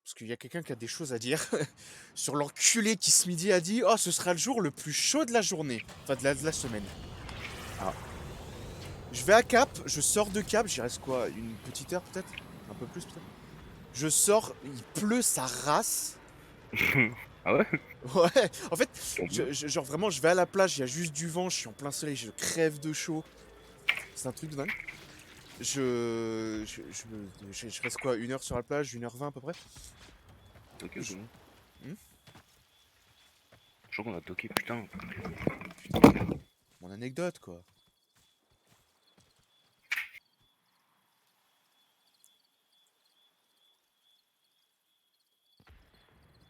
Parce qu'il y a quelqu'un qui a des choses à dire sur l'enculé qui ce midi a dit « Oh, ce sera le jour le plus chaud de la journée. » Enfin, de la semaine. Ah. Je vais à Cap, je sors de Cap, j'y reste quoi? Une petite heure peut-être? Un peu plus peut-être? Je sors, il pleut sa race. Ah ouais? Ouais, en fait, Tant mieux. genre vraiment, je vais à la plage, il y a juste du vent, je suis en plein soleil, je crève de chaud. C'est un truc de dingue. Je reste quoi? 1 heure sur la plage, 1h20 à peu près? Ok, Je- bon. Hmm. Je crois qu'on a toqué, putain. Mon anecdote quoi.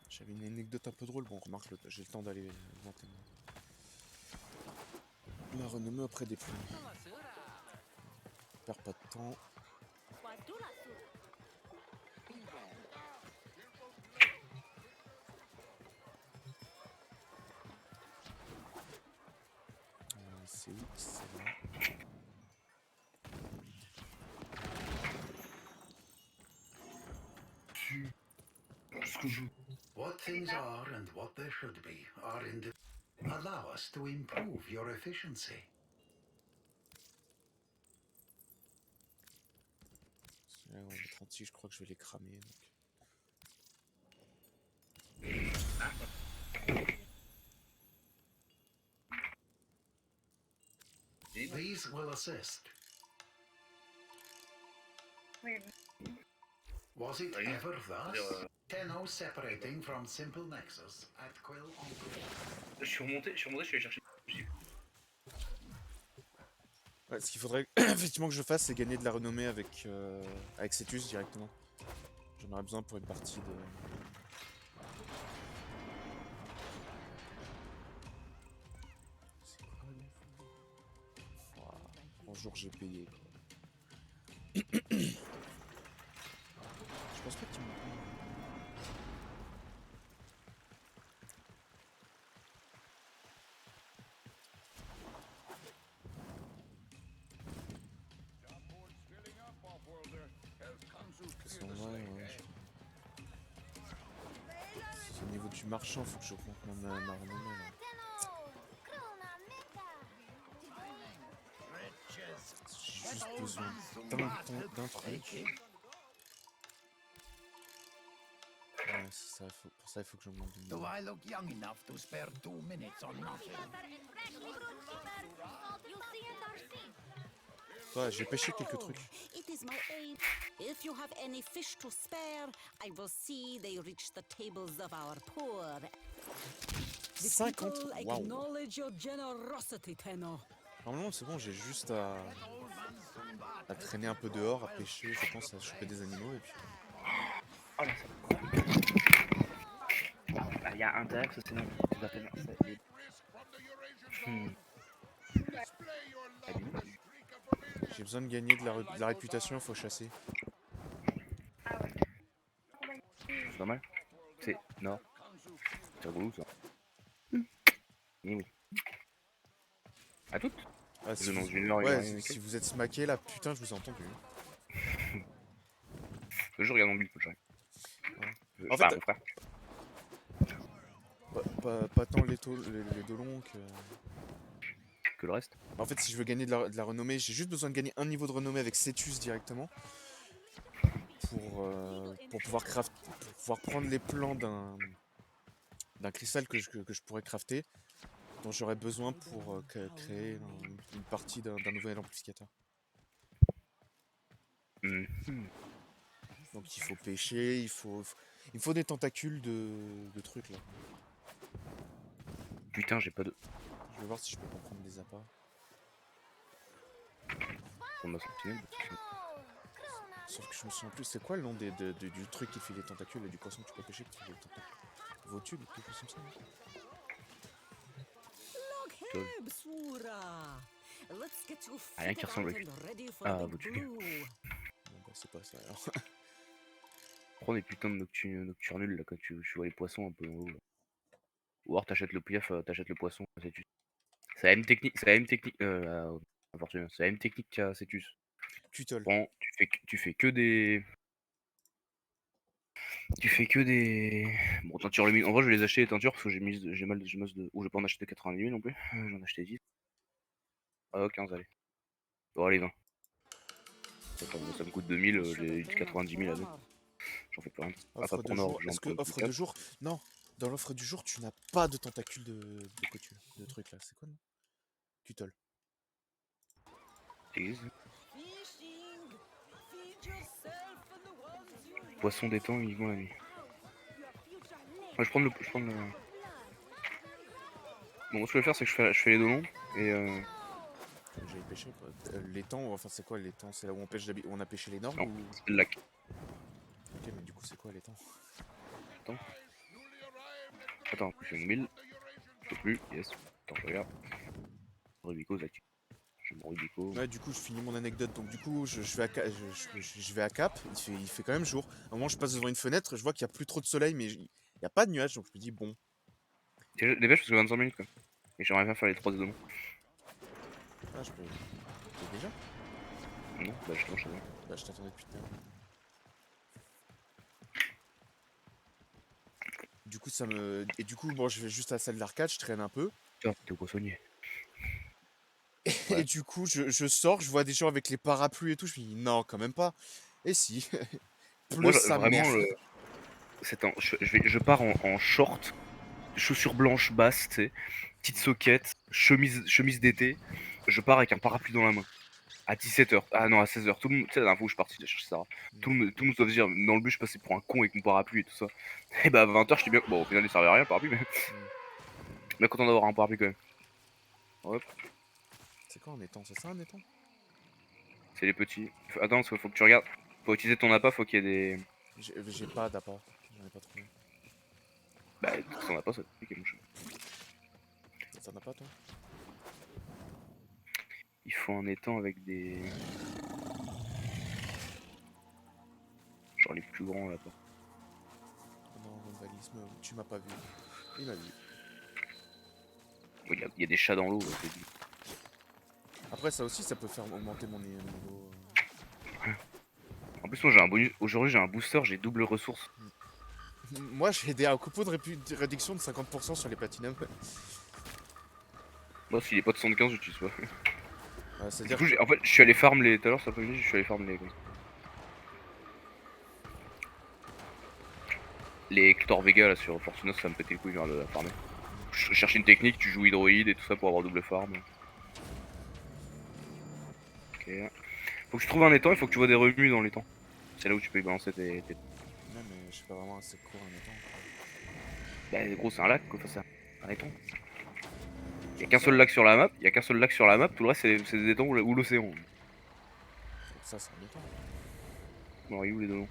J'avais une anecdote un peu drôle, bon remarque, j'ai le temps d'aller inventer. La renommée auprès des plumes. Perds pas de temps. C'est où? C'est là. What things are and what they should be are allow us to improve your efficiency. Là, ouais, les 36, je crois que je vais les cramer. Donc. These will assist. Was it ever thus? Tenno separating from simple nexus at Quill on Je suis remonté, je suis allé chercher. Ouais, ce qu'il faudrait effectivement que je fasse, c'est gagner de la renommée avec Cetus directement. J'en aurais besoin pour une partie de. C'est quoi l'info? Ouah, bonjour, j'ai payé. Quoi. Je pense pas qu'il me prenne. Ouais. Au niveau du marchand, faut que j'augmente ma renommée là. J'ai juste besoin d'un truc. Ouais, c'est ça, pour ça il faut que j'augmente de Do niveau. I look young enough to spare 2 minutes on nothing? Ouais, j'ai pêché quelques trucs. It is my aid. If you have any fish to spare, I will see they reach the tables of our poor. 50. Waouh. Acknowledge your generosity, Tenno. Normalement, c'est bon, j'ai juste à traîner un peu dehors, à pêcher, je pense, à choper des animaux et puis. Oh là, ça. Il y a un Dax, sinon tu t'appelles ça. J'ai besoin de gagner de la réputation, il faut chasser. C'est pas mal. C'est. Non. C'est rigolo ça. Oui, oui. À toutes. Ah, si Dans vous... une heure, une heure Ouais, et si quelques. vous êtes smaqué là, putain, je vous ai entendu. Je regarde mon build, faut que j'arrive. Ouais. En Enfin, fait, mon frère. pas tant les dolons que. Que le reste. En fait, si je veux gagner de la renommée, j'ai juste besoin de gagner un niveau de renommée avec Cetus directement. Pour pouvoir prendre les plans d'un cristal que je pourrais crafter, dont j'aurais besoin pour créer une partie d'un nouvel amplificateur. Donc il faut pêcher, il me faut des tentacules de trucs là. Putain, j'ai pas de. Je vais voir si je peux pas prendre des appâts. On m'a sentinelle. Sauf que je me souviens plus, c'est quoi le nom du truc qui fait les tentacules et du poisson que tu peux pêcher qui fait les tentacules? Votu, quelque chose comme ça. Rien qui ressemble à Votu. Bon bah c'est pas ça alors. Prends des putains de nocturnules là quand tu vois les poissons un peu en haut. Là. Ou alors t'achètes le piaf, t'achètes le poisson, Cetus. C'est la même technique, c'est la même technique. C'est la même technique qu'à Cetus. Tuttle. Bon, tu fais que des. Tu fais que des. Bon, teinture lumineuse. En vrai, je vais les acheter les teintures parce que j'ai mal j'ai masse de. Ou je vais pas en acheter 90 000 non plus. J'en ai acheté 10. Ah, 15, allez. Bon, allez, 20. Ça me coûte 2000, j'ai eu 90 000 à deux. J'en fais plus rien. Ah, pas Offre pour de Nord, jour. j'en Est-ce que prends offre de 4. jour? Non. Dans l'offre du jour, tu n'as pas de tentacules de couture. De trucs là. C'est quoi, non? Tutol. Fishing. Feed yourself and the ones you Poisson love. d'étang uniquement la nuit. Your future Ouais, je prends le. Bon, ce que je vais faire, c'est que je fais les deux longs. Et Faut que j'aille pêcher. L'étang, enfin c'est quoi l'étang? C'est là où on pêche où on a pêché les normes non, ou... c'est le lac. Ok, mais du coup c'est quoi l'étang? Attends. Attends, je fais 1000. Je peux plus. Yes. Attends, je regarde. Rubico, Zach. Je mon Rubico. Ouais, du coup je finis mon anecdote. Donc du coup je vais à, je vais à Cap. Il fait quand même jour. À un moment je passe devant une fenêtre, je vois qu'il n'y a plus trop de soleil, mais il n'y a pas de nuages. Donc je me dis bon. Dépêche parce que 25 minutes quoi. Et j'aimerais bien faire les 3 des dons. Ah, je peux. T'es déjà? Non, bah justement, je sais pas. Bah je t'attendais depuis tout à l'heure. Du coup ça me. Et du coup bon je vais juste à la salle d'arcade, je traîne un peu. Tiens, t'es au poissonnier. Et Ouais. du coup je sors, je vois des gens avec les parapluies et tout. Je me dis non quand même pas. Et si. Pleut Moi, sa vraiment, mère. je pars en short, chaussures blanches basses, tu sais, petite soquette, chemise d'été. Je pars avec un parapluie dans la main. À 17h. Ah non, à 16h. Tout le monde, tu sais, la dernière fois où je suis parti de chercher Sarah. Tout le monde doit se dire, dans le but, je passais pour un con avec mon parapluie et tout ça. Et bah, à 20h, j'étais bien. Bon, au final, il servait à rien le parapluie, mais. Mais content d'avoir un parapluie quand même. Hop, C'est quoi un étang? C'est ça un étang? c'est les petits. Attends, parce qu'il faut que tu regardes. Pour utiliser ton appât, faut qu'il y ait des. J'ai pas d'appât. J'en ai pas trouvé. Bah, si t'en as pas, ça te pique, mon chien. T'en as pas toi? Il faut un étang avec des. Genre les plus grands là. Oh non, vandalisme, tu m'as pas vu. Il m'a vu. Il y a des chats dans l'eau, ouais, c'est dit. Après ça aussi ça peut faire augmenter mon niveau. En plus, moi j'ai un bonus. Aujourd'hui, j'ai un booster, j'ai double ressource. Moi j'ai un coupon de réduction de 50% sur les platinum. Moi, s'il est pas de 75, j'utilise pas. Du C'est-à-dire coup, que... en fait, je suis allé farm les. Tout à l'heure, cet après-midi, je suis allé farm les Hector Vega là sur Fortunos, ça me pétait les couilles vers le farmer. Je cherchais une technique, tu joues hydroïde et tout ça pour avoir double farm. Ok. Faut que tu trouves un étang, il faut que tu vois des remues dans l'étang. C'est là où tu peux y balancer tes. Non mais je sais pas vraiment c'est quoi un étang. Bah, gros, c'est un lac quoi, enfin, c'est un étang. Il y a qu'un seul lac sur la map, tout le reste c'est des étangs ou l'océan. Donc ça c'est un étang. Bon, il est où les deux noms?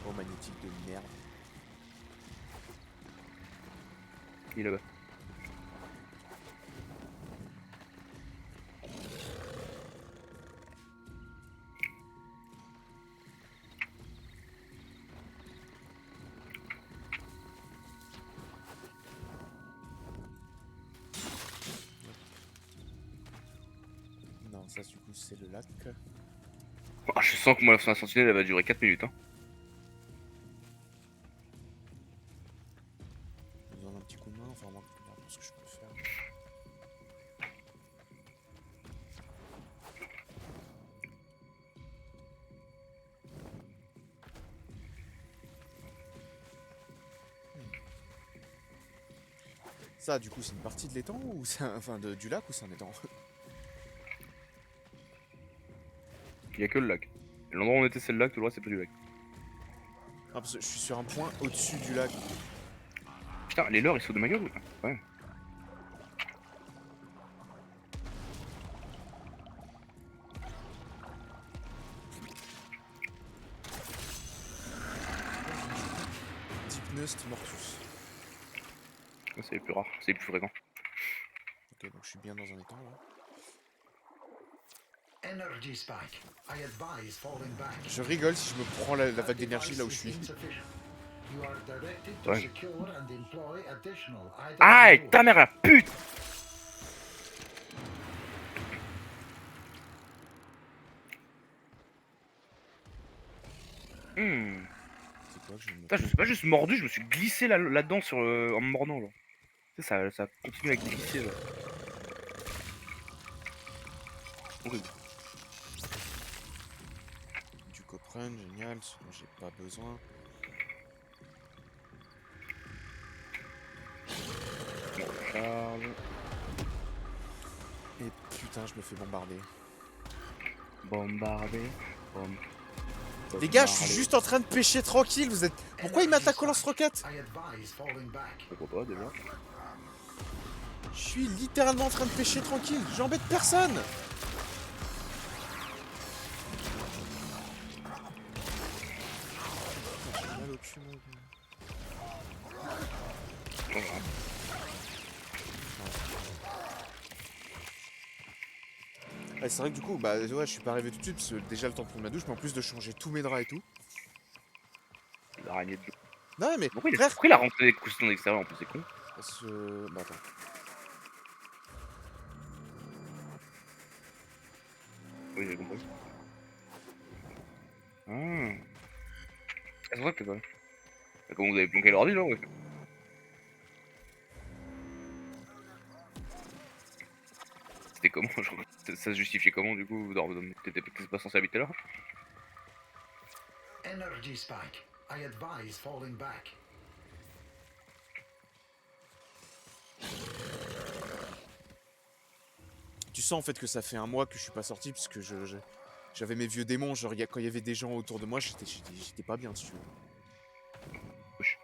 Oh magnétique de merde. Il est là-bas. Non ça du coup c'est le lac. Ah, je sens que moi la sentinelle elle va durer 4 minutes. Hein. J'ai besoin d'un petit coup de main, enfin moi pour ce que je peux faire. Ça du coup c'est une partie de l'étang ou c'est enfin du lac ou c'est un étang? Il y a que le lac. L'endroit où on était c'est le lac, tout le reste c'est pas du lac. Ah parce que je suis sur un point au-dessus du lac. Putain, les leurres ils sautent de ma gueule ou pas? Ouais. Dipneust mortus. Ça, c'est les plus rares, c'est les plus fréquents. Ok donc je suis bien dans un étang là. Energy spike. I advise falling back. Je rigole si je me prends la vague d'énergie là où je suis. You are directed to Ouais. secure and employ additional items. Ah, et ta mère la pute! C'est quoi que je viens de me Putain, je me suis pas juste mordu, je me suis glissé là-dedans sur en me mordant, genre. Tu sais, ça continue à glisser, là. Horrible. Du coprun, génial, ce dont j'ai pas besoin. Charles. Et putain, je me fais bombarder. Bombardé. Les gars, je suis juste en train de pêcher tranquille, vous êtes... Pourquoi il m'attaque au lance-roquette? I advise falling back. Pourquoi pas, déjà? Je suis littéralement en train de pêcher tranquille, j'embête personne. Putain, j'ai mal au cul, moi. Ouais, c'est vrai que du coup, bah ouais, je suis pas arrivé tout de suite parce que déjà le temps de prendre ma douche, mais en plus de changer tous mes draps et tout. L'araignée de... Non mais Pourquoi frère, il a rentré des coussins d'extérieur en plus, c'est con? parce que... Bah attends. Oui, j'ai compris. Ah. C'est vrai que t'es pas là. Comment vous avez planqué l'ordi, là, ouais? C'était comment, genre, ça se justifiait comment, du coup? T'étais pas censé habiter là? Energy spike. I advise falling back. Tu sens en fait que ça fait un mois que je suis pas sorti parce que j'avais mes vieux démons, genre quand il y avait des gens autour de moi, j'étais pas bien, si tu veux. Wesh.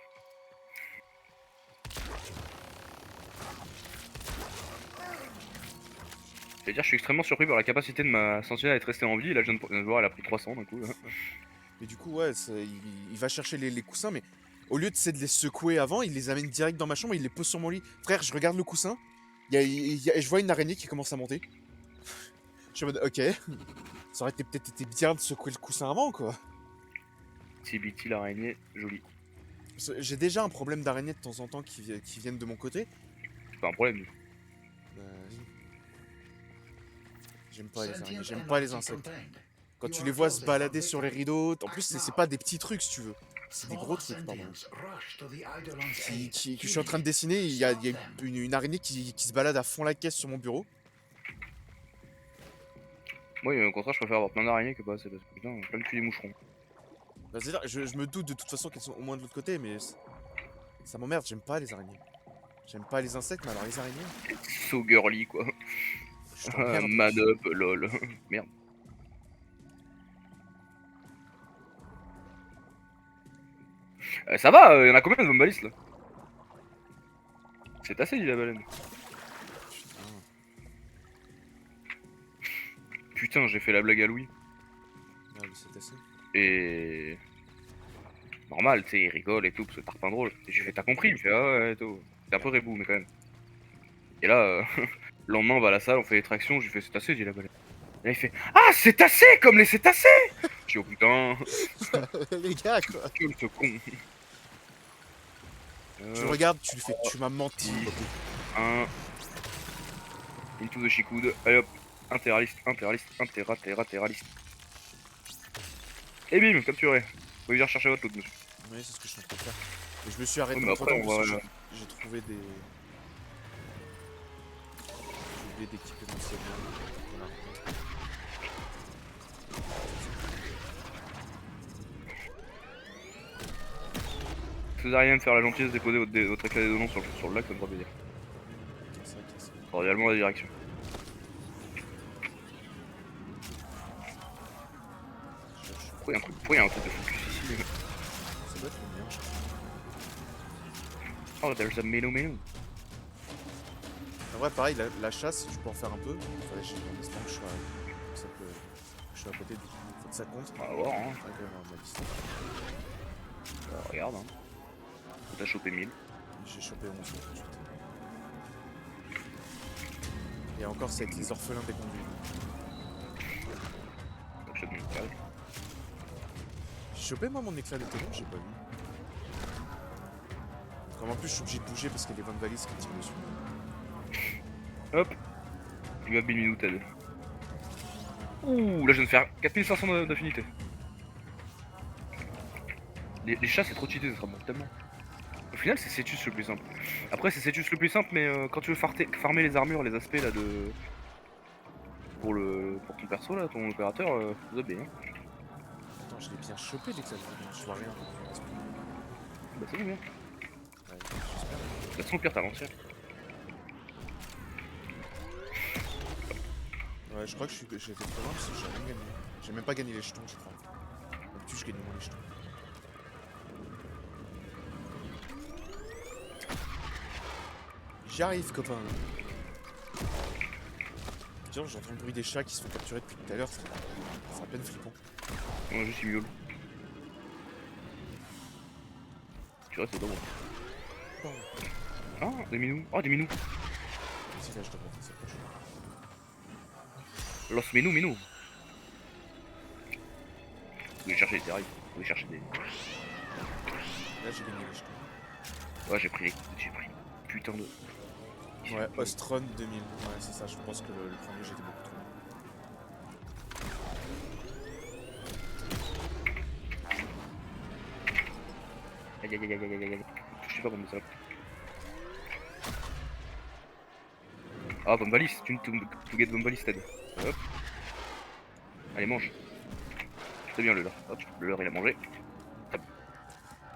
C'est-à-dire, je suis extrêmement surpris par la capacité de ma sentinelle à être restée en vie. Là, je viens de voir, elle a pris 300 d'un coup. Là. Mais du coup, ouais, il va chercher les coussins, mais au lieu de les secouer avant, il les amène direct dans ma chambre et il les pose sur mon lit. Frère, je regarde le coussin, je vois une araignée qui commence à monter. Je suis en mode, ok, ça aurait peut-être été bien de secouer le coussin avant, quoi. TBT, l'araignée, jolie. J'ai déjà un problème d'araignées de temps en temps qui viennent de mon côté. C'est pas un problème. Vas-y. J'aime pas les araignées, j'aime pas les insectes. Quand tu les vois se balader sur les rideaux, en plus c'est pas des petits trucs si tu veux, c'est des gros trucs, pardon. Que je suis en train de dessiner, il y a une araignée qui se balade à fond la caisse sur mon bureau. Moi, au contraire, je préfère avoir plein d'araignées que pas assez, parce que putain, plein de cul des moucherons. Bah, c'est-à-dire, je me doute de toute façon qu'elles sont au moins de l'autre côté, mais ça m'emmerde, j'aime pas les araignées. J'aime pas les insectes, mais alors les araignées... So girly, quoi. Je t'emmerde. Man up, lol. Merde. Ça va, y'en a combien de zombalistes là? C'est assez, dit la baleine. Putain, j'ai fait la blague à Louis. Ah oui, c'est assez. Et... Normal, tu sais, il rigole et tout, parce que tarpin drôle. Et j'ai fait, t'as compris? Il me fait, ah ouais, et tout. T'es un peu rebou, mais quand même. Et là, le lendemain, on va à la salle, on fait des tractions, j'ai fait, c'est assez, dit la baleine. Et là, il fait, ah, c'est assez, comme les cétacés! Je dis, oh putain. Les gars, quoi. Quel ce con. Tu le regardes, tu lui fais, tu m'as menti. Un. Into the chicoude. Allez hop. Interaliste, interaliste. Et bim, capturé. Vous pouvez venir chercher votre loot, monsieur. Oui, c'est ce que je suis en train de faire. Et je me suis arrêté Ouais, mais entre après, temps on parce va- que j'ai trouvé des... J'ai oublié d'équiper mon seigneur. Voilà. Si vous avez rien de faire la gentillesse, déposer votre éclat des donnants sur le lac, ça me fera plaisir. C'est vrai que c'est... Cordialement, la direction. Pourquoi il y a un truc de focus ici? Ça doit être le mien, je crois. Oh, there's a menu. En vrai, pareil, la chasse, je peux en faire un peu. Il fallait chez mon instant que je suis à côté, du coup, faut que ça compte. On va voir, hein. Ouais, quand même, ma distance. Regarde, hein. T'as chopé 1000. J'ai chopé 11 tout de suite. Et encore, c'est avec les orphelins des conduits. T'as chopé 1000 carrés. J'ai chopé moi mon éclat de téléphone, j'ai pas vu. Comme en plus, je suis obligé de bouger parce qu'il y a des bonnes valises qui me tirent dessus. Hop. Il va bien minute aide. Ouh, là je viens de faire 4500 d'affinité. Les chats c'est trop cheaté, ça sera bon tellement. Au final c'est Cetus le plus simple. Après c'est Cetus le plus simple mais quand tu veux farmer les armures, les aspects là de... Pour ton perso là, ton opérateur, faut bien. Hein. Attends, je l'ai bien chopé dès que ça je vois rien. Bah c'est bon bien. Ouais, j'espère. De toute façon au pire t'as l'ancien. Ouais, je crois que j'ai été trop loin parce que j'ai rien gagné. J'ai même pas gagné les jetons, je crois. D'habitude, je gagne moins les jetons. J'arrive, copain. Tiens, j'entends le bruit des chats qui se font capturer depuis tout à l'heure. C'est à peine flippant. On a juste miaule. Tu vois c'est pas bon. Bon, Ah des minous. Oh des minous. si là, je devrais faire ça prochain. Los minous. Faut aller chercher des rails. Faut aller chercher des... Là, j'ai gagné les jetons. Ouais j'ai pris putain de... Ouais, Ostron 2000. Ouais, c'est ça, je pense que le premier, j'étais beaucoup trop loin. Aïe. Je sais pas comment ça. Ah, Bombalist, to get Bombalisted. Hop. Allez, mange. C'est bien le leurre. Hop, le leurre il a mangé.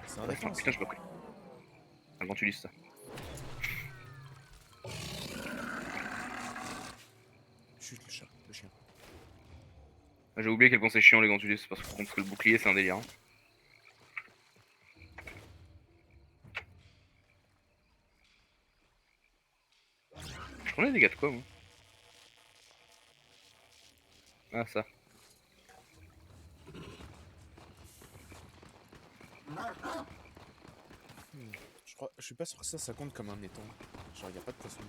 C'est un Ah, écran, putain, je l'ai pris. Un ventuliste ça. Chut, le chat, le chien. J'ai oublié à quel point c'est chiant les ventulistes parce que le bouclier c'est un délire. Hein. Je prenais des dégâts de quoi moi? Ah ça. Je suis pas sûr que ça compte comme un étang. Genre, y a pas de poisson.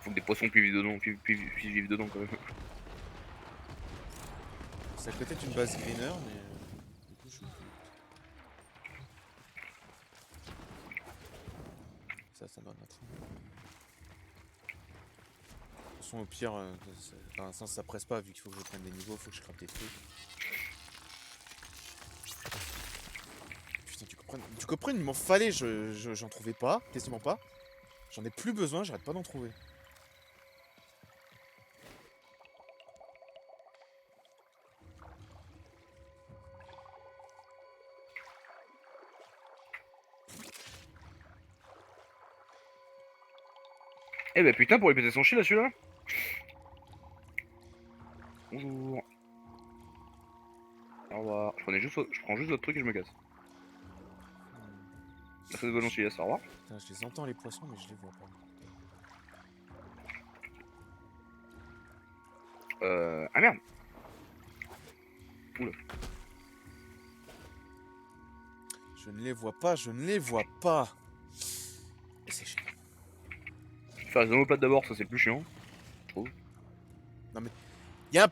Faut que des poissons puissent vivre dedans quand même. C'est à côté d'une base greener, mais du coup, je... Ça donne un trou. De toute façon, au pire, dans un sens, ça presse pas, vu qu'il faut que je prenne des niveaux, faut que je crappe des trucs. Putain, du coprine, il m'en fallait, j'en trouvais pas, quasiment pas. J'en ai plus besoin, j'arrête pas d'en trouver. Eh bah putain, pour lui péter son shield là celui-là. Bonjour. Au revoir. Je prends juste votre truc et je me casse. Merci de votre gentillesse, au revoir. Putain, je les entends les poissons, mais je les vois pas. Ah merde. Oula. Je ne les vois pas, je ne les vois pas. Et c'est chiant. Faire les omoplates d'abord, ça c'est plus chiant. Je trouve. Y'a un...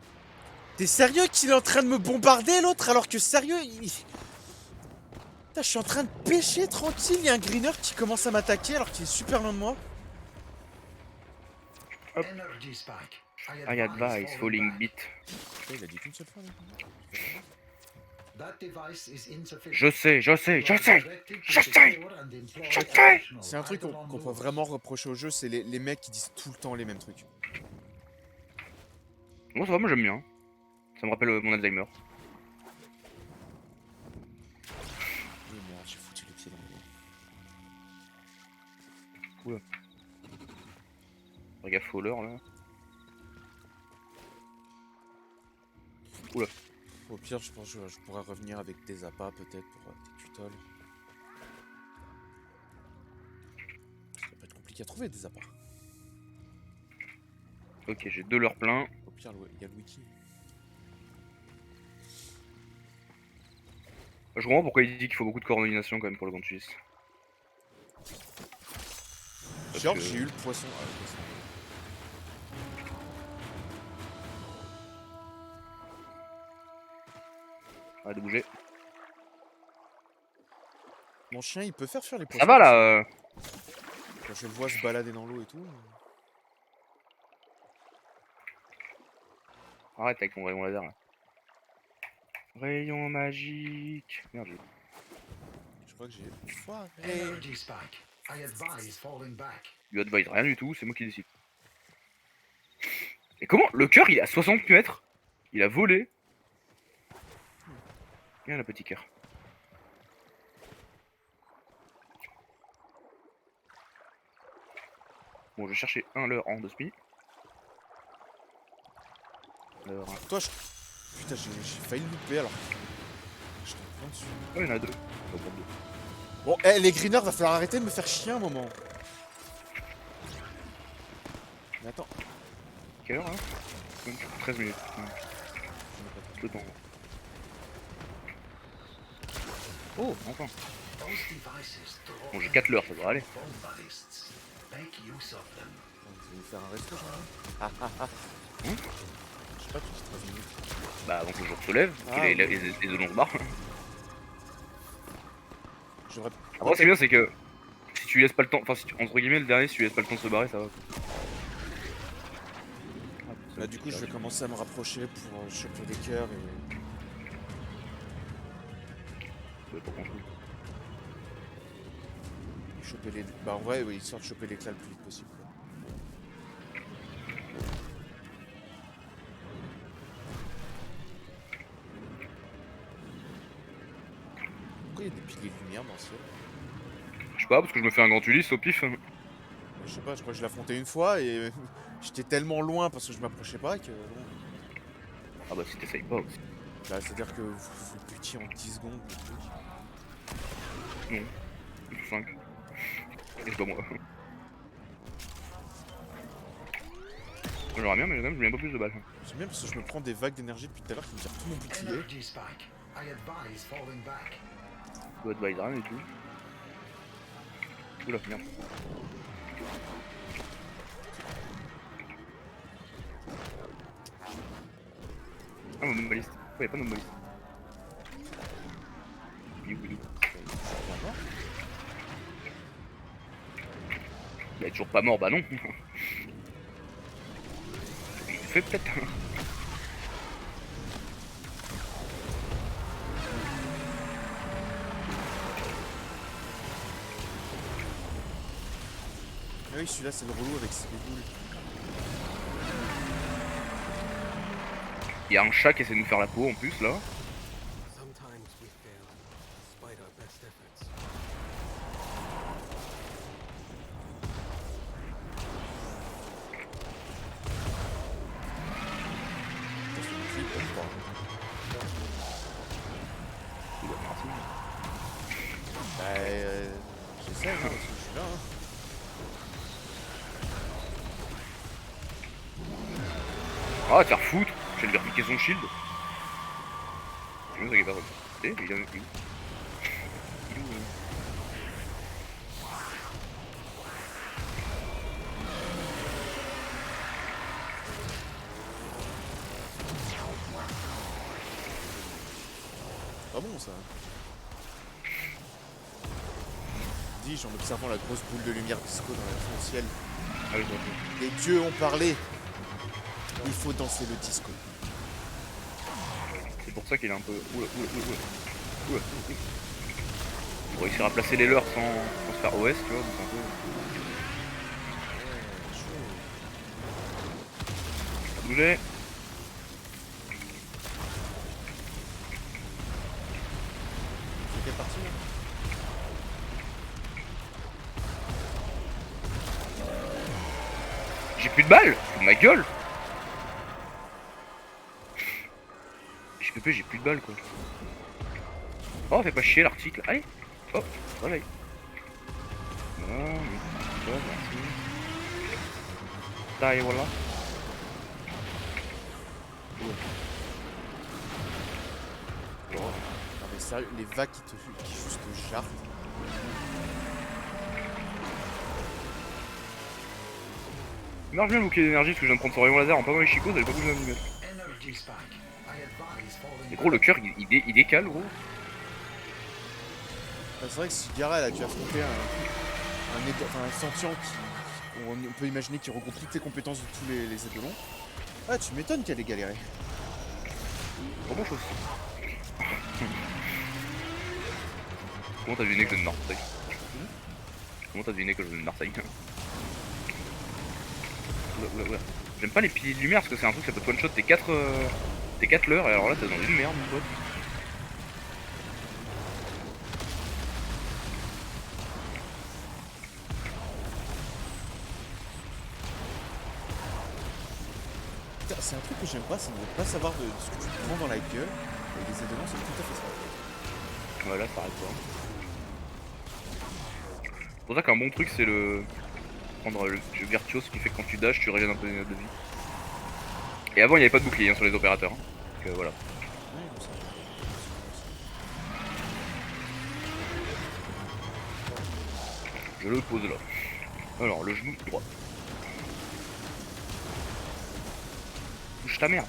T'es sérieux qu'il est en train de me bombarder l'autre alors que sérieux Putain, je suis en train de pêcher tranquille, y'a un greener qui commence à m'attaquer alors qu'il est super loin de moi. Hop. Energy spike. I advise falling back. beat. Putain, il a dit qu'une seule fois. That device is insufficient. Je sais. You are directed to secure and employ additional C'est un truc qu'on Eidolon peut movers. vraiment reprocher au jeu, c'est les mecs qui disent tout le temps les mêmes trucs. Moi ça va, moi j'aime bien. Ça me rappelle mon Alzheimer. Oh merde, j'ai foutu les pieds dans le... Oula. Regarde Fowler là. Oula. Au pire, je pense que je pourrais revenir avec des appâts peut-être pour des tutoles. Ça peut être compliqué à trouver des appâts. Ok, j'ai 2 leurres pleins. Au pire, il y a le wiki. Je comprends pourquoi il dit qu'il faut beaucoup de coordination quand même pour le ventiliste. Genre, que- j'ai eu le poisson. Ah, le poisson. Arrête de bouger. Mon chien, il peut faire fuir les poissons. Ça va là Quand je le vois se balader dans l'eau et tout. Arrête avec ton rayon laser là. Rayon magique. Merde, Je crois que j'ai foiré. Energy spike. I advise falling back. lui advise rien du tout, c'est moi qui décide. Et comment? Le cœur il est à 60 mètres. Il a volé. Viens, le petit cœur. Bon, je vais chercher un leurre en 2 spi. Leurre 1. Toi, je... Putain, j'ai failli le louper alors. Je t'en prends dessus. Oh, il y en a 2. Faut prendre 2. Bon, les greeners, va falloir arrêter de me faire chier un moment. Mais attends. Quelle heure là? 13 minutes. Le temps. Oh, enfin. Those devices draw Bon, j'ai 4 leurres, ça devrait aller. bomb ballists. Make use of them. Vous allez faire un resto, genre Hein? Je sais pas, tu dis 13 minutes. Bah, avant que le jour se lève, Ah, que les œufs se barrent. J'aurais... Après, ce qui est bien, c'est que si tu laisses pas le temps, enfin, si tu, entre guillemets, le dernier, si tu laisses pas le temps de se barrer, ça va. Là, du coup, je vais commencer à me rapprocher pour choper des cœurs et... Ouais, pas grand-chose. choper les... Bah, en vrai, oui, histoire de choper l'éclat le plus vite possible. Quoi. Pourquoi il y a des piliers de lumière dans le ciel? Je sais pas, parce que je me fais un grand Ulysse au pif. Je sais pas, je crois que je l'ai affronté une fois et j'étais tellement loin parce que je m'approchais pas que... Bon... Ah bah, si t'essayes pas aussi. Bah, c'est-à-dire que vous butiez en 10 secondes le truc. Non. 5. Et c'est pas moi. J'aimerais bien, mais quand même, je mets un peu plus de balles. J'aime bien parce que je me prends des vagues d'énergie depuis tout à l'heure qui me tirent tout mon bouclier. Energy spike. I advise falling back. Go advise rien du tout. Oula, merde. Ah, mon baliste. Pourquoi y'a pas de baliste? Bidou, bidou. Il est toujours pas mort, bah non. Il fait peut-être. Ah oui, celui-là, c'est le relou avec ses boules. Il y a un chat qui essaie de nous faire la peau en plus là. Sometimes we fail, despite our best efforts. Parce que le clip, je crois. Il doit partir. Bah, j'essaie, hein, parce que je suis là. Hein. Ah, te faire foutre. Je vais lui repiquer son shield. C'est bien ça qui est pas vrai. Eh, il est où? Il est où, C'est pas bon ça. Dis-je en observant la grosse boule de lumière disco dans le ciel. Ah oui, c'est Les dieux ont parlé. Il faut danser le disco. C'est pour ça qu'il est un peu. Oula, oula, oula, oula. Oula. Pour réussir à placer les leurs sans se faire OS, tu vois, donc c'est un peu. Bouger. C'est quelle partie là? J'ai plus de balles. Fous de ma gueule. J'ai plus de balles quoi. Oh, fais pas chier l'article. Allez. Hop, voilà. Voilà, merci. Ça et voilà. Non mais sérieux, les vagues qui juste te jartent. Il marche bien le bouclier d'énergie parce que je viens de prendre son rayon laser en pas dans les chicots, ça allait pas bouger d'un millimètre. Energy spike. I advise falling Et gros, le cœur il décale gros. Bah, c'est vrai que si Gara elle a dû affronter un sentient qui, on peut imaginer qu'il regroupe toutes les compétences de tous les étalons. Ah, tu m'étonnes qu'elle ait galéré. Bon chose. Comment t'as deviné que je venais de Marseille? Comment t'as deviné que je venais de Marseille? Oula. J'aime pas les piliers de lumière parce que c'est un truc ça peut te one shot tes 4 leurres et alors là t'es dans une merde mon pote. Putain, c'est un truc que j'aime pas, c'est de ne pas savoir de ce que tu te prends dans la gueule. Et les éléments, c'est tout à fait ça. Voilà, ça arrête pas. C'est pour ça qu'un bon truc c'est le prendre le jeu virtuose qui fait que quand tu dashes tu régènes un peu de vie. Et avant il n'y avait pas de bouclier hein, sur les opérateurs. Hein. Donc voilà. Ouais, comme ça. Je le pose là. Alors le genou droit. Bouge ta mère.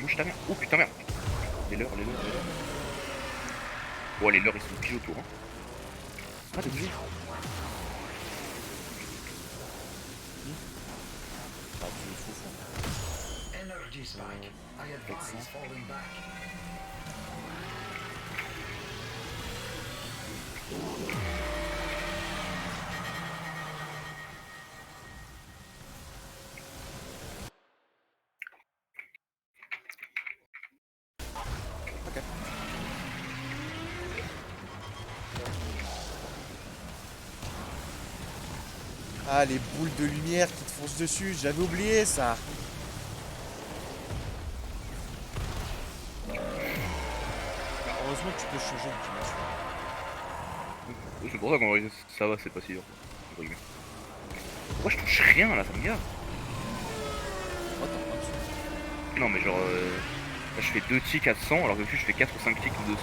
Oh putain merde. Les leurs. Bon les leurs ils sont pile autour. Hein. Ah t'es obligé. Ah, tu fous ça. Energy spike. I advise falling back. Ok. Ah, les boules de lumière qui te foncent dessus, j'avais oublié ça. Heureusement que tu peux changer de dimension. C'est pour ça qu'en vrai ça va, c'est pas si dur. Moi je touche rien là, ça me gave. Oh, t'en prends dessus. Non mais genre là je fais 2 ticks à 100 alors que dessus je fais 4 ou 5 ticks de 200.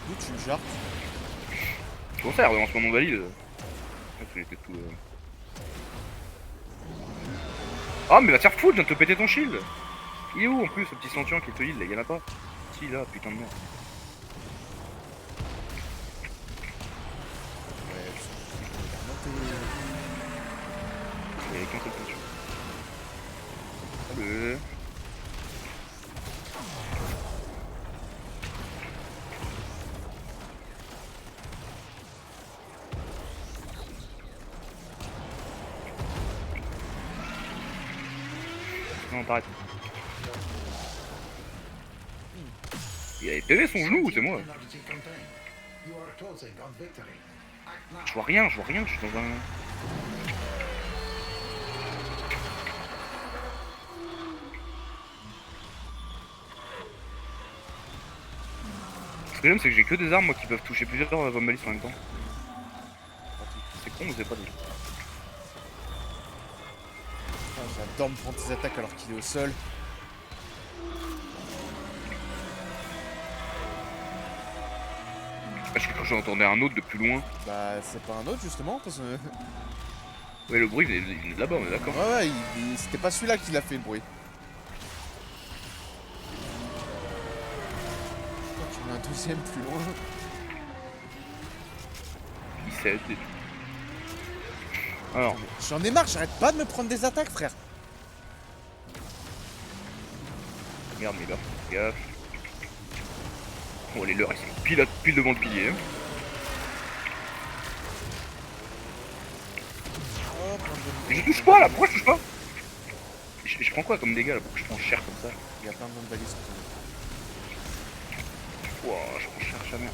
D'où tu le jarres? Comment ça, en ce moment valide j'étais tout. Ah mais va te faire foutre, je viens de te péter ton shield. Il est où en plus ce petit sentient qui te heal là, y'en a pas. Si là, putain de merde. Ouais, je vais remonter. Il y avait qu'un seul sentient. Salut. Non, t'arrêtes. Il avait PV son genou ou c'est moi? Energy contained. You are closing on victory. Act now. Je vois rien, je suis dans un. Ce que j'aime c'est que j'ai que des armes moi qui peuvent toucher plusieurs Vombalis en même temps. C'est con mais c'est pas dit. Putain, j'adore me prendre tes attaques alors qu'il est au sol. Je crois que j'en entendais un autre de plus loin. Bah, c'est pas un autre justement, parce que. Ouais le bruit il venait de là-bas on est d'accord. Ouais, c'était pas celui-là qui l'a fait le bruit. Je crois qu'il y en a un deuxième plus loin. Il sait et tout. Alors, J'en ai marre, j'arrête pas de me prendre des attaques, frère. regarde mais là, gaffe. Oh les leurs ils sont pile devant le pilier. Hein. Hop, Mais je touche pas là, pourquoi je touche pas? Je prends quoi comme dégâts là? Pourquoi je prends cher comme ça? il y a plein de bonnes balises. Ouah, je prends cher jamais.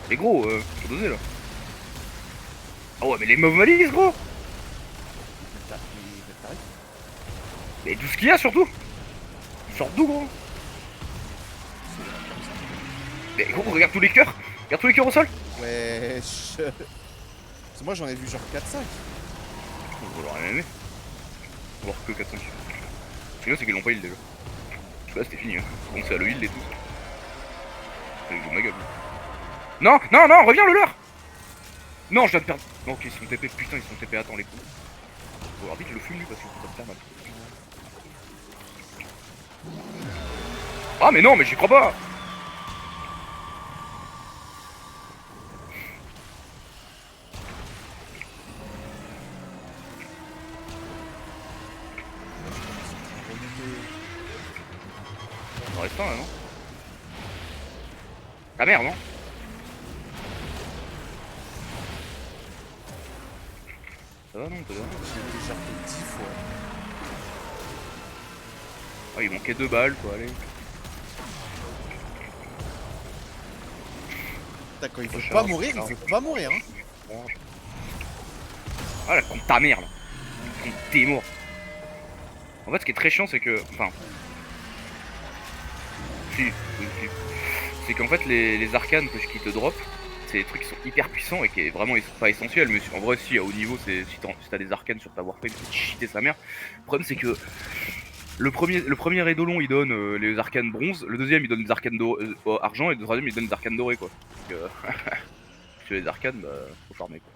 Mais gros, faut doser là. Ah ouais mais les mauves valises gros. Mais tout ce qu'il y a surtout. Ils sortent d'où gros? Mais gros regarde tous les cœurs. Regarde tous les cœurs au sol. Wesh. Parce que moi j'en ai vu genre 4-5. On va rien aimer. On va voir que 4-5. Ce qui est bien c'est qu'ils l'ont pas heal déjà. Parce que là c'était fini. Hein. Donc c'est à le heal et tout. C'est de ma gueule. Non, reviens le leur. Non, je viens de perdre. Non, ok, ils sont TP, putain, ils sont TP, attends les coups. Faut l'arbitre le fume lui parce que ça me fait mal. Ah mais non mais j'y crois pas. Il en reste un là non? Ah merde non? Ça va non t'as l'air. J'ai déjà fait 10 fois. Ah il manquait 2 balles quoi allez. Putain, quand il faut Recharge, pas mourir, il recharge. faut pas mourir, hein. Ah la compte ta mère là. Compte t'es mort. En fait ce qui est très chiant c'est que. Enfin. Si, si. C'est qu'en fait les arcanes qui te drop, c'est des trucs qui sont hyper puissants et qui est vraiment pas essentiel, mais en vrai si à haut niveau c'est si t'as des arcanes sur ta Warframe, c'est cheater sa mère. Le problème c'est que le premier Eidolon il donne les arcanes bronze, le deuxième il donne des arcanes argent et le troisième il donne des arcanes dorées quoi. Donc si tu veux les arcanes bah faut farmer quoi.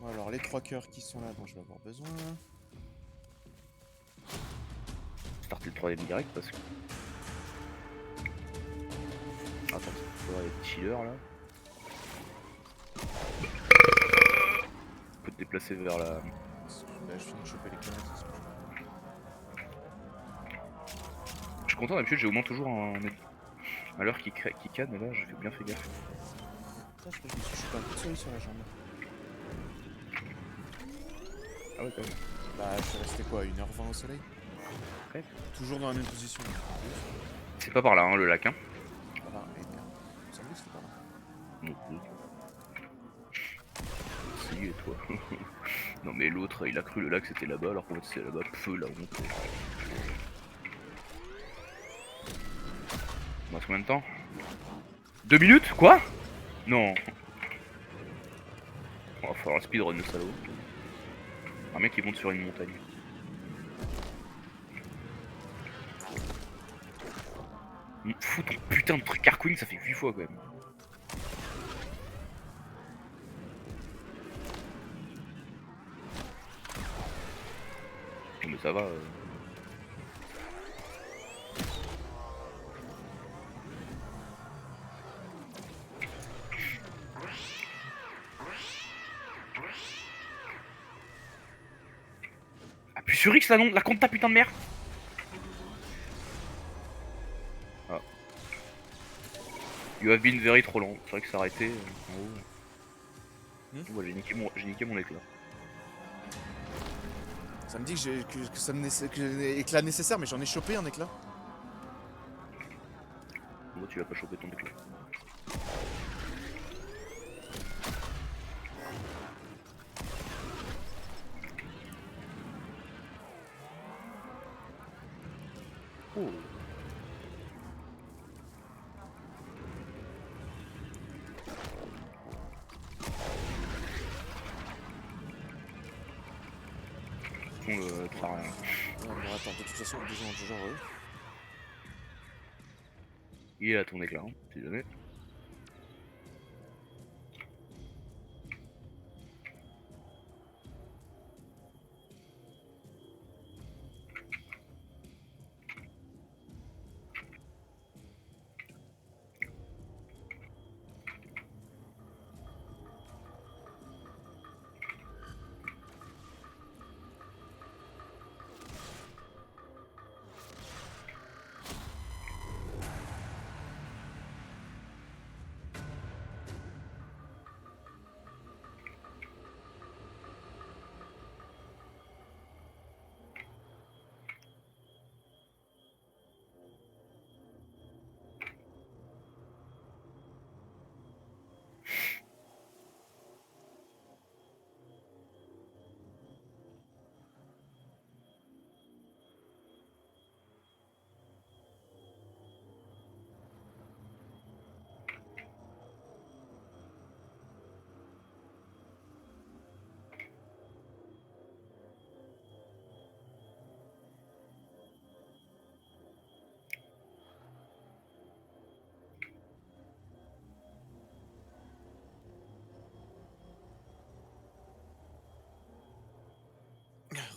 Bon, alors les 3 cœurs qui sont là dont je vais avoir besoin. Starter le troisième direct parce que. Attends, il faudra les petits healers là. Tu peux te déplacer vers la. Là, je finis de choper les canettes. Je suis content d'habitude, j'ai au moins toujours un leurre qui canne, et là je fais bien fait gaffe. Putain, je crois que je me suis chopé un coup de soleil sur la jambe. Ah ouais, quand même. Bah, je suis resté quoi, 1h20 au soleil? Ouais. Toujours dans la même position. C'est pas par là, hein, le lac. Hein. Voilà, et bien. Il me semblait que c'était par là. Non, si, et toi. Non, mais l'autre, il a cru le lac c'était là-bas, alors qu'en fait c'est là-bas. Feu, la honte. On a combien de temps? 2 minutes? Quoi? Non. On va falloir speedrun le salaud. Un mec qui monte sur une montagne. Fous ton putain de truc Arkwing, ça fait 8 fois quand même. Non mais ça va. Appuie sur X là non, la compte ta putain de mère. Ah. You have been very trop lent. C'est vrai que ça arrêté en haut. Ouais, j'ai niqué mon éclat. Ça me dit que ça me que éclat nécessaire, mais j'en ai chopé un éclat. Moi tu vas pas choper ton éclat. Oh. Ça rien. Ouais, bon, attends, de toute façon, besoin de genre. Il est à ton éclat, hein, si jamais.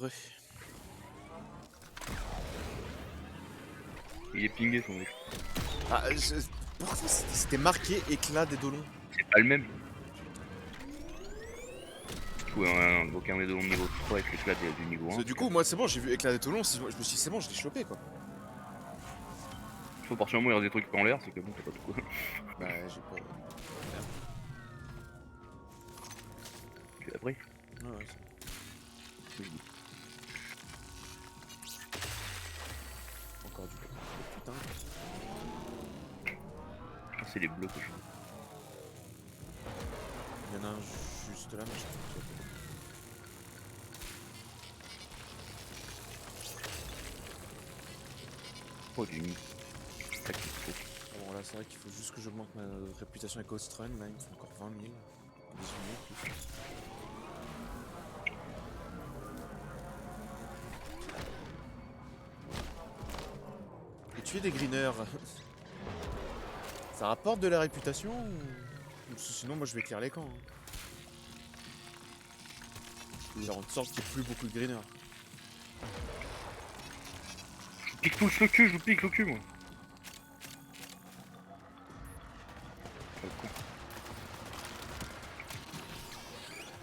Re. Il est pingé son mec. Ah, pourtant c'était marqué éclat des Dolons. C'est pas le même. Du coup, aucun des deux de niveau 3 avec l'éclat du niveau 1. Parce que du coup, moi c'est bon, j'ai vu éclat des Dolons, je me suis dit c'est bon, je l'ai chopé quoi. Faut partir du moment où il y a des trucs en l'air, c'est que bon, t'as pas tout quoi. Bah, j'ai pas. Tu l'as pris. Ouais, ouais, encore du coup. Putain. Ah, c'est les bleus que je veux. Il y en a un juste là, mais je pense que. Oh, du nid. Bon, là, c'est vrai qu'il faut juste que j'augmente ma réputation avec Outrun. Là, il me faut encore 20 000. 18 000 plus. Et tuer des greeners, ça rapporte de la réputation ou sinon, moi je vais clear les camps. Faire en sorte qu'il n'y ait plus beaucoup de greeners. Je pique tous le cul, je vous pique le cul moi.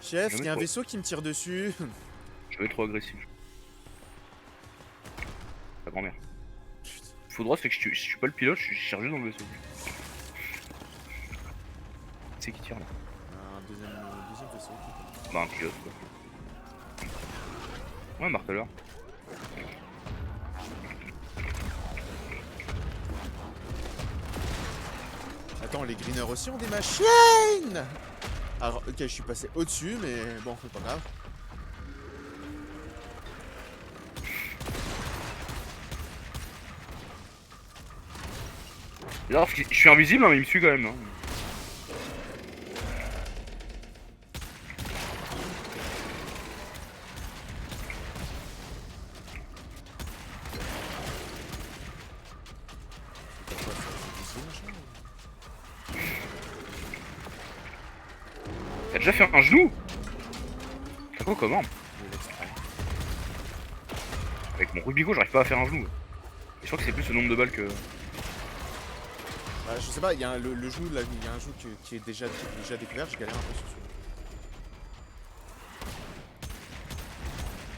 Chef, il y a un trop. vaisseau qui me tire dessus. Je vais être trop agressif. Ta grand-mère. Putain. Faut droit, c'est que je suis pas le pilote, je suis chargé dans le vaisseau. C'est qui tire là? Un deuxième vaisseau qui Bah un pilote quoi. Ouais, marteleur. Attends, les greeners aussi ont des machines. Alors, ok, je suis passé au-dessus, mais bon, c'est pas grave. Là, je suis invisible, hein, mais il me suit quand même. Hein. T'as déjà fait un genou? T'as quoi comment? Avec mon Rubico, j'arrive pas à faire un genou. Et je crois que c'est plus le nombre de balles que... Bah, je sais pas, il y a le jeu, là, il y a un jeu qui est déjà découvert, je galère un peu sur celui-là.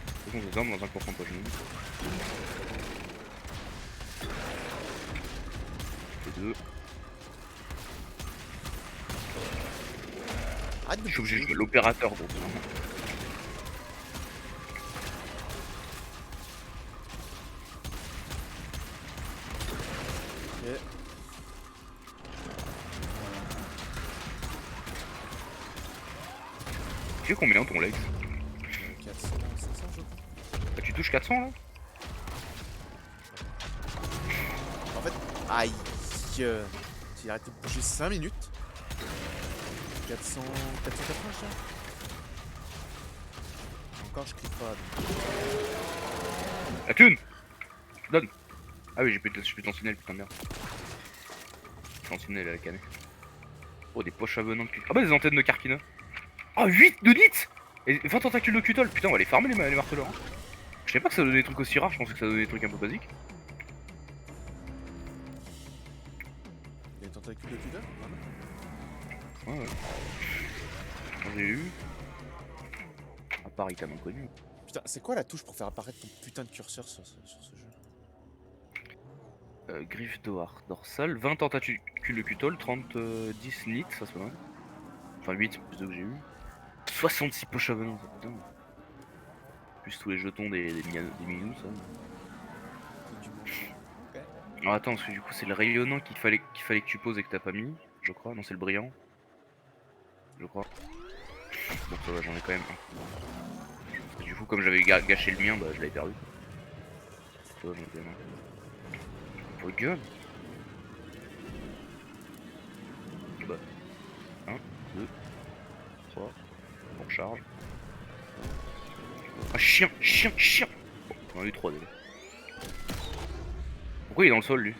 De toute façon, les armes dans un pourcentage genou. Les deux. Arrête de Je suis obligé de bouger. jouer l'opérateur gros. Ok. Tu sais combien ton Lex? 400, 500 je crois. Ah, tu touches 400 là? En fait, aïe. J'ai arrêté de bouger 5 minutes. 400, 480 je dirais. Encore je clique pas. Donc. La thune! Donne! Ah oui, j'ai plus ton signal, putain de merde. J'ai signal à la canne. Oh, des poches à venin de putain. Ah bah des antennes de Carpina. Ah, 8 de nit! Et 20 tentacules de cutol. Putain, on va les farmer les marteleurs. Hein. Je savais pas que ça donnait des trucs aussi rares, je pensais que ça donnait des trucs un peu basiques. Il y a des tentacules de Tudor, vraiment. Ouais, ouais. J'ai eu. À part item inconnu. Putain, c'est quoi la touche pour faire apparaître ton putain de curseur sur ce jeu? Griffe dorsale, 20 tentacules de cutol, 10 nits, ça c'est pas mal. Enfin 8, plus de que j'ai eu. 66 poches à venin, ça putain. Plus tous les jetons des minous, ça. C'est du bon. Ok. Alors attends, parce que du coup c'est le rayonnant qu'il fallait que tu poses et que t'as pas mis, je crois. Non, c'est le brillant. Je crois. Bon, ça va, j'en ai quand même un. Et du coup, comme j'avais gâché le mien, bah je l'avais perdu. Ça va, j'en ai quand même un. Oh, gueule! Bah. 1, 2, 3. On recharge. Ah, chien! Bon, on en a eu 3 déjà. Pourquoi il est dans le sol lui?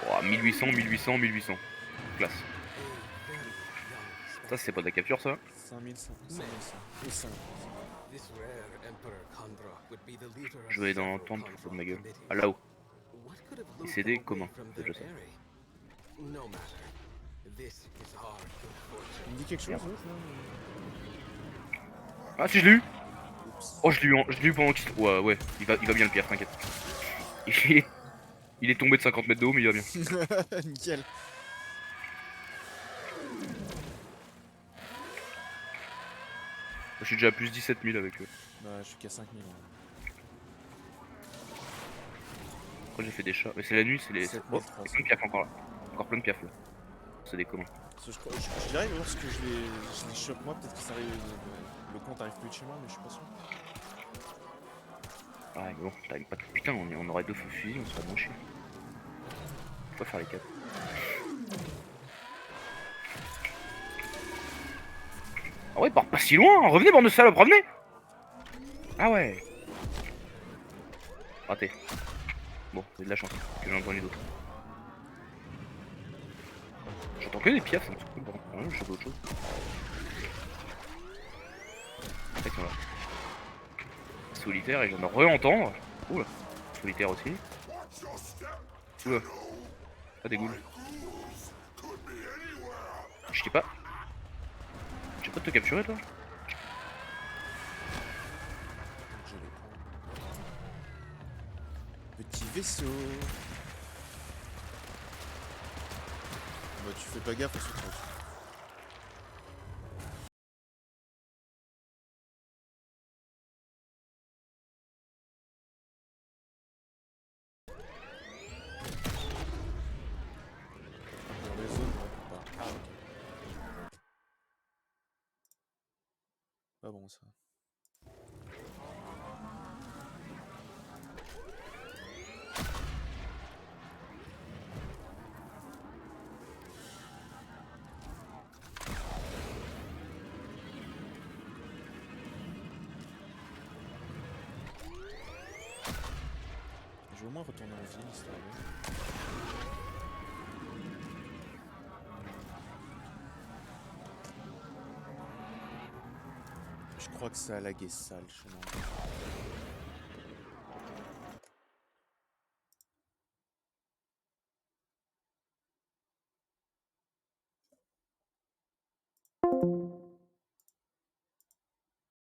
Oh, 1800. Classe. Ça, c'est pas de la capture, ça. 5100. 5100. This rare Emperor Kandra would be the leader of Je vais aller dans le several temple, faut de Kandra ma gueule. committees. Ah, là-haut. What could have Il lured s'est them aidé away comment? from C'est their déjà ça. eyrie? No matter. This is our good Il fortune. me dit quelque chose, Merde. l'autre, là? Ah, si, je l'ai eu. Oups. Oh, je l'ai eu pendant qu'il... Ouais, ouais, il va bien le pierre, t'inquiète. Il est... il est tombé de 50 mètres de haut, mais il va bien. Nickel. Je suis déjà à plus 17 000 avec eux. Bah, je suis qu'à 5000. Après, j'ai fait des chats. Mais c'est la nuit, c'est les... Oh, 7300. il y a plein de piafs encore là. Encore plein de piafs là. C'est des communs. Je dirais lorsque je les chope moi, peut-être que ça arrive, le compte arrive plus de chez moi, mais je suis pas sûr. Ouais, mais bon, t'as pas de... Putain, on aurait 2 faux fusils, on serait moins chier. Faut pas faire les 4. Ah ouais, part pas si loin. Revenez, bande de salopes, revenez. Ah ouais. Raté. Bon, c'est de la chance que j'en ai entendu d'autres. J'entends que des piafs, ça me saoule, par contre. Ouais, je fais autre chose. Ils sont là. Solitaire, et j'en ai re-entendre. Oula. Solitaire aussi. Oula. Ah, des ghouls. Je t'ai pas. J'ai pas de te capturer, toi. Je les prends. Petit vaisseau. Bah, tu fais pas gaffe à ce truc. Dans les zones, non, pas. Ah, ok. Pas bon, ça. Je vais au moins retourner en ville, histoire de... Je crois que ça a lagué ça, le chemin.